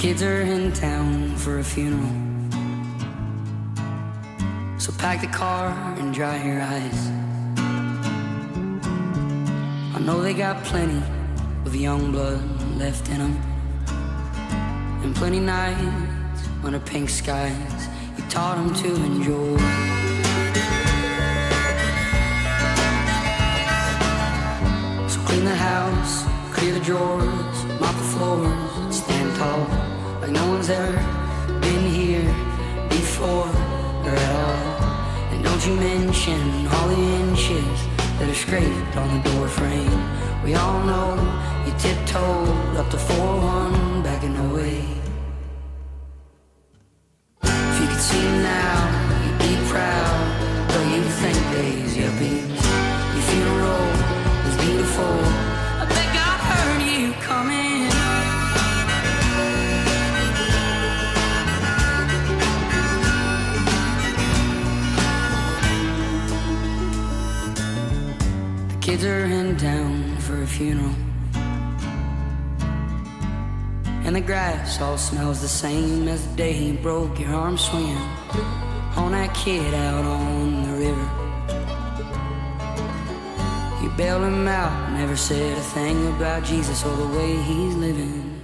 Kids are in town for a funeral, so pack the car and dry your eyes. I know they got plenty of young blood left in them, and plenty nights under pink skies you taught them to enjoy. So clean the house, clear the drawers, mop the floors, stand tall like no one's ever been here before or at all. And don't you mention all the inches that are scraped on the door frame. We all know you tiptoed up to 4-1 back in 08. If you could see him now, you'd be proud, though you think days yuppies. Your funeral was beautiful, I bet God heard you coming. Kids are in town for a funeral, and the grass all smells the same as the day you broke your arm swinging on that kid out on the river. You bailed him out, never said a thing about Jesus or the way he's living.